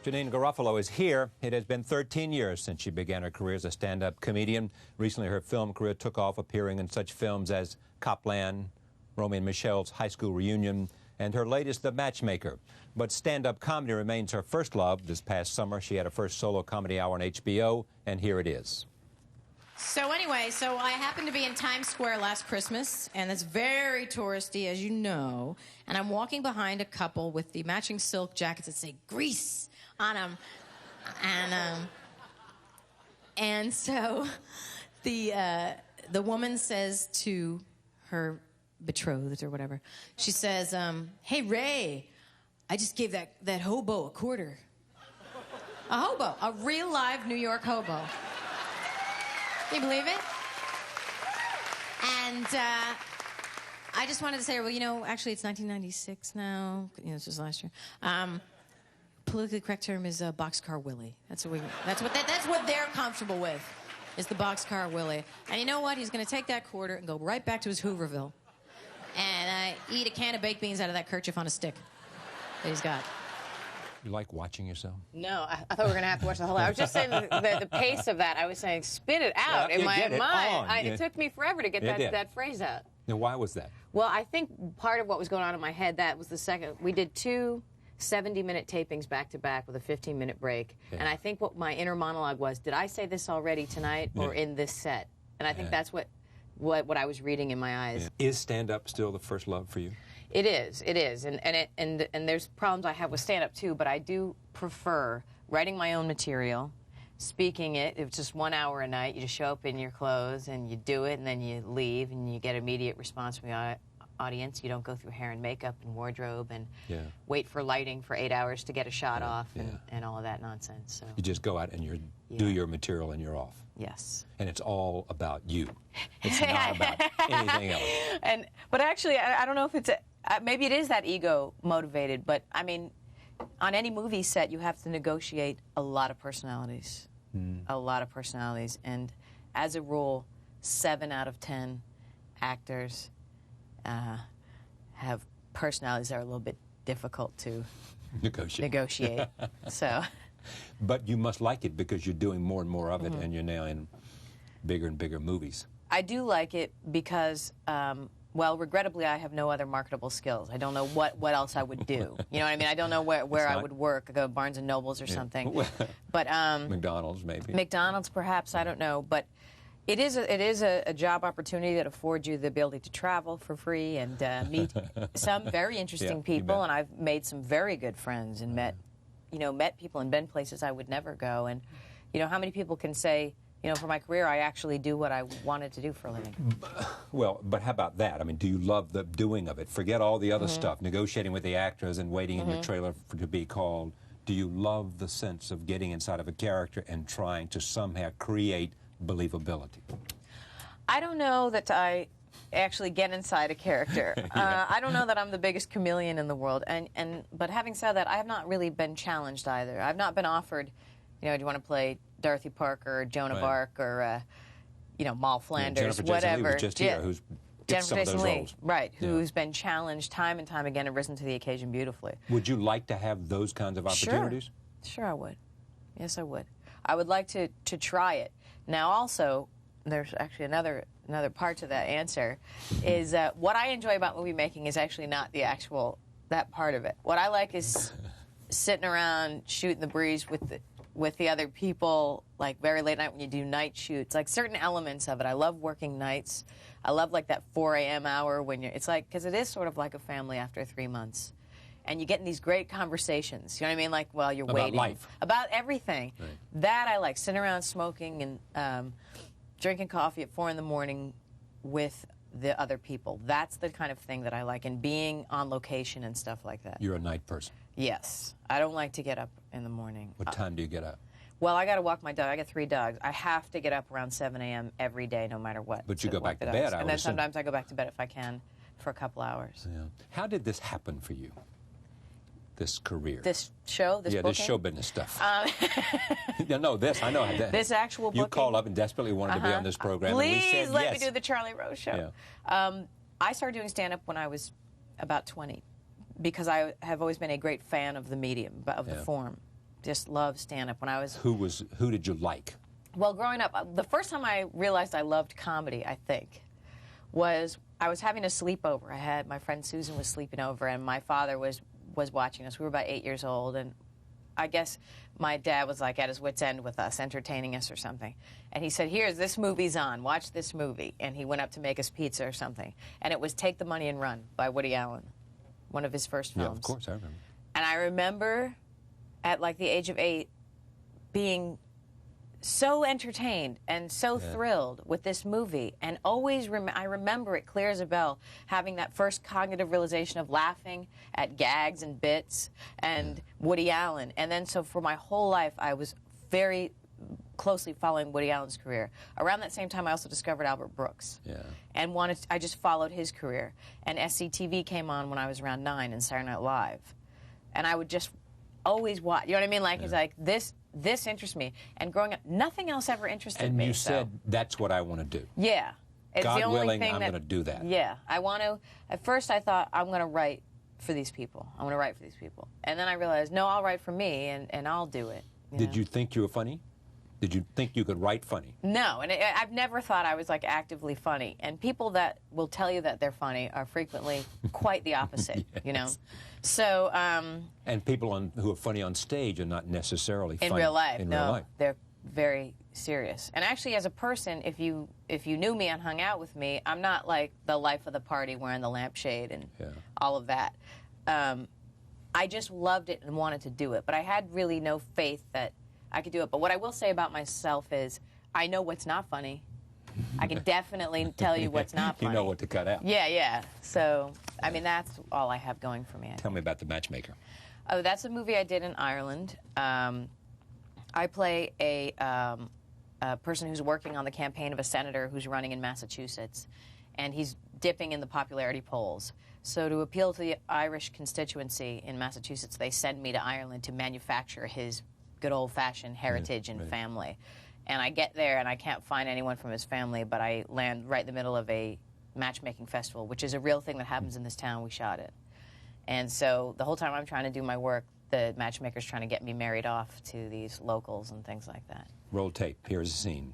Janeane Garofalo is here. It has been 13 years since she began her career as a stand-up comedian. Recently, her film career took off, appearing in such films as Copland, Romy and Michelle's High School Reunion, and her latest, The Matchmaker. But stand-up comedy remains her first love. This past summer, she had her first solo comedy hour on HBO, and here it is. So anyway, I happened to be in Times Square last Christmas, and it's very touristy, as you know, and I'm walking behind a couple with the matching silk jackets that say Grease on them. And so the woman says to her betrothed or whatever, she says, hey, Ray, I just gave that hobo a quarter. A hobo, a real live New York hobo. Can you believe it? And I just wanted to say, well, you know, actually it's 1996 now. You know, this was last year. Politically correct term is Boxcar Willie. That's what they're comfortable with, is the Boxcar Willie. And you know what? He's going to take that quarter and go right back to his Hooverville and eat a can of baked beans out of that kerchief on a stick that he's got. You like watching yourself? No, I thought we were going to have to watch the whole. I was just saying the pace of that. I was saying, spit it out in my mind. It took me forever to get that phrase out. Now, why was that? Well, I think part of what was going on in my head, that was the second. We did two 70-minute tapings back-to-back with a 15-minute break. Yeah. And I think what my inner monologue was, did I say this already tonight or in this set? And I think that's what I was reading in my eyes. Yeah. Is stand-up still the first love for you? It is, and there's problems I have with stand-up too, but I do prefer writing my own material, speaking it. It's just 1 hour a night. You just show up in your clothes and you do it, and then you leave, and you get immediate response from the audience. You don't go through hair and makeup and wardrobe and wait for lighting for 8 hours to get a shot off and all of that nonsense. So you just go out and you do your material and you're off. Yes. And it's all about you. It's not about anything else. But actually, I don't know if it's maybe it is that ego motivated, but I mean, on any movie set, you have to negotiate a lot of personalities. A lot of personalities. And as a rule, 7 out of 10 actors have personalities that are a little bit difficult to negotiate. So. But you must like it because you're doing more and more of it, and you're now in bigger and bigger movies. I do like it because, well, regrettably, I have no other marketable skills. I don't know what else I would do. You know what I mean? I don't know where I would work. I go to Barnes & Nobles or something. But McDonald's, maybe. McDonald's, perhaps. I don't know. But it is a job opportunity that affords you the ability to travel for free and meet some very interesting people. And I've made some very good friends and met people and been places I would never go. And, you know, how many people can say, you know, for my career, I actually do what I wanted to do for a living? Well, but how about that? I mean, do you love the doing of it? Forget all the other stuff, negotiating with the actors and waiting in your trailer to be called. Do you love the sense of getting inside of a character and trying to somehow create believability? I don't know that I actually get inside a character. I don't know that I'm the biggest chameleon in the world. But having said that, I have not really been challenged either. I've not been offered, you know, do you want to play Dorothy Parker or Joan of Arc or, you know, Moll Flanders, whatever. Jennifer Jason Leigh was just here, who's some of those roles. Right, who's been challenged time and time again and risen to the occasion beautifully. Would you like to have those kinds of opportunities? Sure, I would. Yes, I would. I would like to try it. Now, also, there's actually another part to that answer, is what I enjoy about movie making is actually not that part of it. What I like is sitting around shooting the breeze with the other people, like very late night when you do night shoots, like certain elements of it. I love working nights. I love like that 4 a.m. hour when it's like, because it is sort of like a family after 3 months. And you get in these great conversations, you know what I mean? Like, while you're waiting. About life. About everything. Right. That I like, sitting around smoking and drinking coffee at 4 in the morning with the other people. That's the kind of thing that I like, and being on location and stuff like that. You're a night person? Yes. I don't like to get up in the morning. What time do you get up? Well, I got to walk my dog. I got 3 dogs. I have to get up around 7 a.m. every day, no matter what. But you go back to bed, and then sometimes I go back to bed if I can for a couple hours. Yeah. How did this happen for you? This career? This show? This booking? This show business stuff. No, this, I know. This actual booking? You called up and desperately wanted to be on this program. Please, and we said let me do the Charlie Rose show. Yeah. I started doing stand-up when I was about 20 because I have always been a great fan of the medium, of the form. just loved stand-up. When I was... Who did you like? Well, growing up, the first time I realized I loved comedy, I think, was I was having a sleepover. My friend Susan was sleeping over, and my father was watching us. We were about 8 years old, and I guess my dad was like at his wit's end with us, entertaining us or something. And he said, "Here, this movie's on. Watch this movie." And he went up to make us pizza or something. And it was Take the Money and Run by Woody Allen, one of his first films. Yeah, of course, I remember. And I remember at like the age of 8 being so entertained and so thrilled with this movie, and always I remember it clear as a bell, having that first cognitive realization of laughing at gags and bits and Woody Allen. And then so for my whole life I was very closely following Woody Allen's career. Around that same time I also discovered Albert Brooks. Yeah. And I just followed his career. And SCTV came on when I was around 9 and Saturday Night Live. And I would just always watch. You know what I mean? Like, it's like, this interests me. And growing up, nothing else ever interested me. And you said, that's what I want to do. Yeah. It's God the only willing, thing I'm going to do that. Yeah. I want to. At first, I thought, I'm going to write for these people. I'm going to write for these people. And then I realized, no, I'll write for me, and I'll do it. Did you think you were funny? Did you think you could write funny? No, and I've never thought I was, like, actively funny. And people that will tell you that they're funny are frequently quite the opposite, you know? So, and people who are funny on stage are not necessarily funny in real life. In no, real life. They're very serious. And actually, as a person, if you knew me and hung out with me, I'm not like the life of the party wearing the lampshade and all of that. I just loved it and wanted to do it. But I had really no faith that I could do it. But what I will say about myself is I know what's not funny. I can definitely tell you what's not funny. You know what to cut out. Yeah, yeah. So, I mean, that's all I have going for me. Tell me about The Matchmaker. Oh, that's a movie I did in Ireland. I play a person who's working on the campaign of a senator who's running in Massachusetts, and he's dipping in the popularity polls. So to appeal to the Irish constituency in Massachusetts, they send me to Ireland to manufacture his good old-fashioned heritage and family. And I get there, and I can't find anyone from his family, but I land right in the middle of a matchmaking festival, which is a real thing that happens in this town. We shot it. And so the whole time I'm trying to do my work, the matchmaker's trying to get me married off to these locals and things like that. Roll tape. Here's the scene.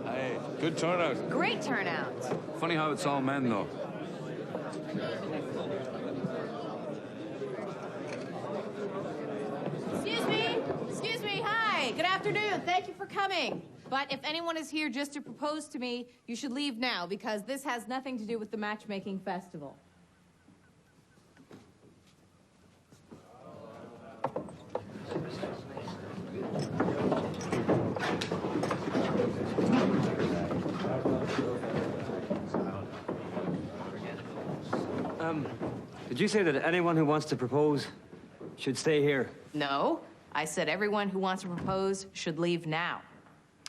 Hey, good turnout. Great turnout. Funny how it's all men, though. Excuse me, hi, good afternoon, thank you for coming. But if anyone is here just to propose to me, you should leave now, because this has nothing to do with the matchmaking festival. Did you say that anyone who wants to propose should stay here? No, I said everyone who wants to propose should leave now.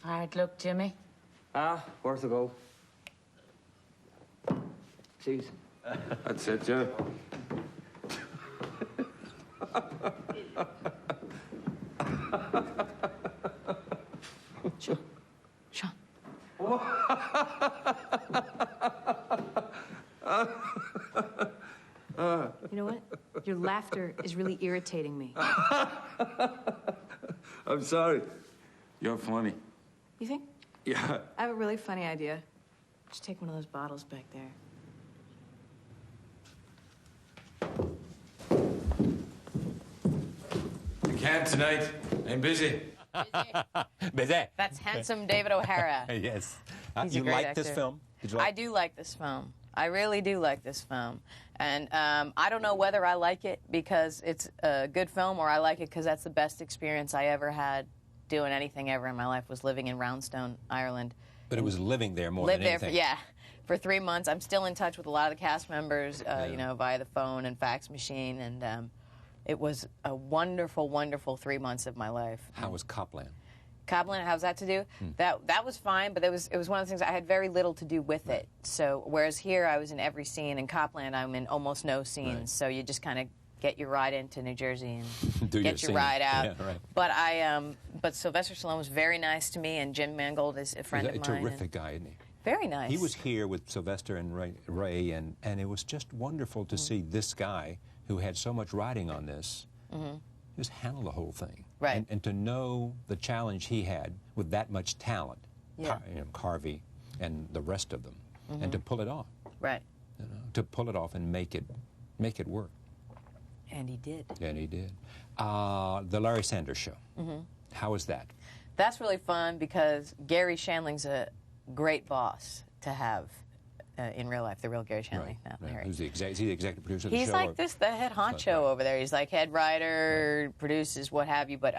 All right, look, Jimmy. Worth a go. Cheese. That's it, yeah. Sean. Sean. You know what? Your laughter is really irritating me. I'm sorry. You're funny. You think? Yeah. I have a really funny idea. Just take one of those bottles back there. I can't tonight. I'm busy. Busy. That's handsome David O'Hara. Yes. He's a You great like this actor. film? Did you like I do like this film. I really do like this film. And I don't know whether I like it because it's a good film or I like it because that's the best experience I ever had doing anything ever in my life, was living in Roundstone, Ireland. But it was living there more than Lived there anything. for 3 months. I'm still in touch with a lot of the cast members, you know, via the phone and fax machine. And it was a wonderful, wonderful 3 months of my life. How was Copland? Copland, how's that to do? That was fine, but it was one of the things I had very little to do with it. So whereas here I was in every scene, in Copland I'm in almost no scenes. Right. So you just kind of get your ride into New Jersey and Do get your your scene. ride out. Yeah, right. But Sylvester Stallone was very nice to me, and Jim Mangold is a friend He's of a mine. terrific guy, isn't he? Very nice. He was here with Sylvester and Ray and it was just wonderful to see this guy who had so much riding on this just handle the whole thing. Right. And to know the challenge he had with that much talent, Yeah. Carvey and the rest of them, and to pull it off. Right. You know, to pull it off and make it work. And he did. And he did. The Larry Sanders Show. How was that? That's really fun because Gary Shandling's a great boss to have in real life. The real Gary Shandling, not Larry. Who's is he the executive producer of the show? He's like the head honcho over there. He's like head writer, produces, what have you. But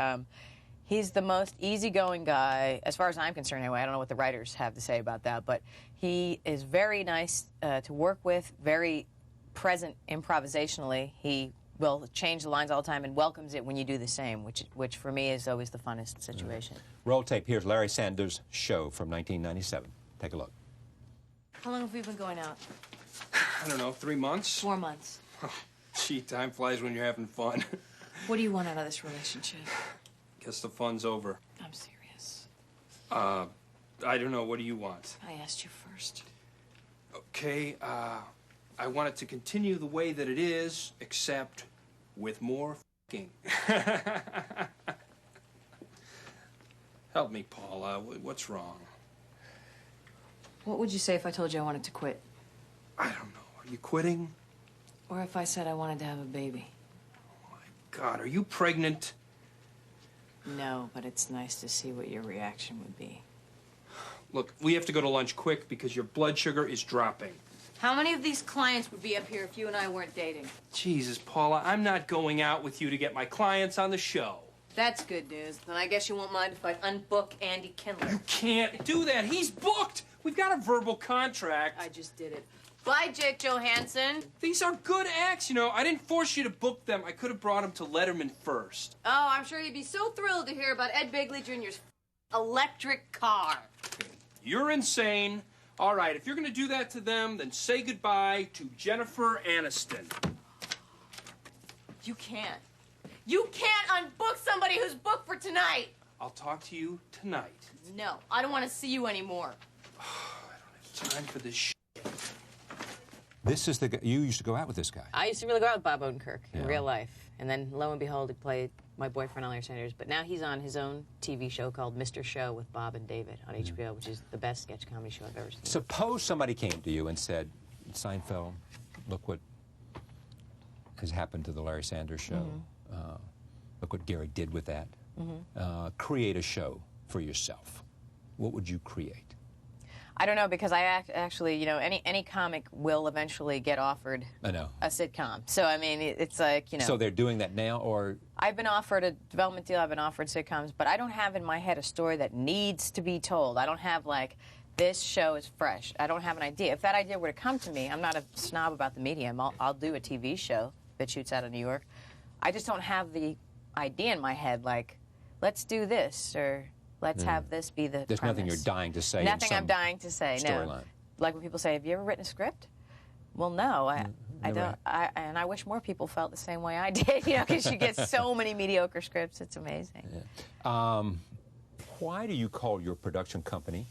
he's the most easygoing guy, as far as I'm concerned anyway. I don't know what the writers have to say about that. But he is very nice to work with, very present improvisationally. He will change the lines all the time and welcomes it when you do the same, which for me is always the funnest situation. Roll tape. Here's Larry Sanders' Show from 1997. Take a look. How long have we been going out? I don't know, 3 months? 4 months. Gee, time flies when you're having fun. What do you want out of this relationship? Guess the fun's over. I'm serious. I don't know, what do you want? I asked you first. Okay, I want it to continue the way that it is, except with more f***ing. Help me, Paula. What's wrong? What would you say if I told you I wanted to quit? I don't know. Are you quitting? Or if I said I wanted to have a baby? Oh, my God. Are you pregnant? No, but it's nice to see what your reaction would be. Look, we have to go to lunch quick because your blood sugar is dropping. How many of these clients would be up here if you and I weren't dating? Jesus, Paula, I'm not going out with you to get my clients on the show. That's good news. Then I guess you won't mind if I unbook Andy Kindler. You can't do that. He's booked. We've got a verbal contract. I just did it. Bye, Jake Johansson. These are good acts, you know. I didn't force you to book them. I could have brought them to Letterman first. Oh, I'm sure he'd be so thrilled to hear about Ed Begley Jr.'s electric car. You're insane. All right, if you're going to do that to them, then say goodbye to Jennifer Aniston. You can't. You can't unbook somebody who's booked for tonight. I'll talk to you tonight. No, I don't want to see you anymore. I don't have time for this shit. This is the guy. You used to go out with this guy. I used to really go out with Bob Odenkirk in Yeah. real life. And then, lo and behold, he played my boyfriend on Larry Sanders. But now he's on his own TV show called Mr. Show with Bob and David on HBO, which is the best sketch comedy show I've ever seen. Suppose somebody came to you and said, Seinfeld, look what has happened to the Larry Sanders Show. Look what Gary did with that. Create a show for yourself. What would you create? I don't know, because I actually, you know, any comic will eventually get offered a sitcom. So, I mean, it's like, you know. So they're doing that now, or? I've been offered a development deal, I've been offered sitcoms, but I don't have in my head a story that needs to be told. I don't have, like, this show is fresh. I don't have an idea. If that idea were to come to me, I'm not a snob about the medium. I'll do a TV show that shoots out of New York. I just don't have the idea in my head, like, let's do this, or let's have this be the There's premise. nothing you're dying to say. Nothing I'm dying to say, no. Storyline. Like when people say, have you ever written a script? Well, no, I don't. And I wish more people felt the same way I did, you know, because you get so many mediocre scripts. It's amazing. Yeah. Why do you call your production company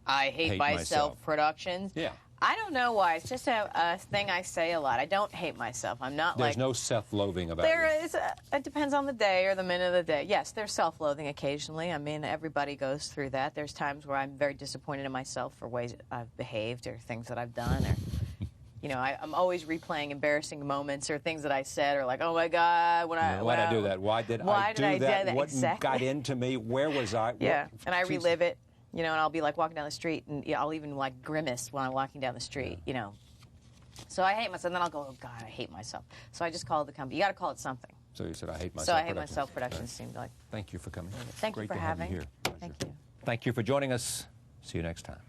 I Hate Myself Productions? Yeah. I don't know why. It's just a thing I say a lot. I don't hate myself. I'm not There's like... no self-loathing about There it. is. It depends on the day or the minute of the day. Yes, there's self-loathing occasionally. I mean, everybody goes through that. There's times where I'm very disappointed in myself for ways I've behaved or things that I've done. Or, you know, I'm always replaying embarrassing moments or things that I said, or like, oh my God, Why did I do that? Why did I do that? What got into me? Where was I? Yeah, and I relive it. You know, and I'll be like walking down the street, and I'll even like grimace when I'm walking down the street. You know, so I hate myself. And then I'll go, oh God, I hate myself. So I just call it the company. You got to call it something. So you said I hate myself. So I hate myself. Productions seemed like. Thank you for coming. Thank you for having. Great to have you here. Thank you. Thank you for joining us. See you next time.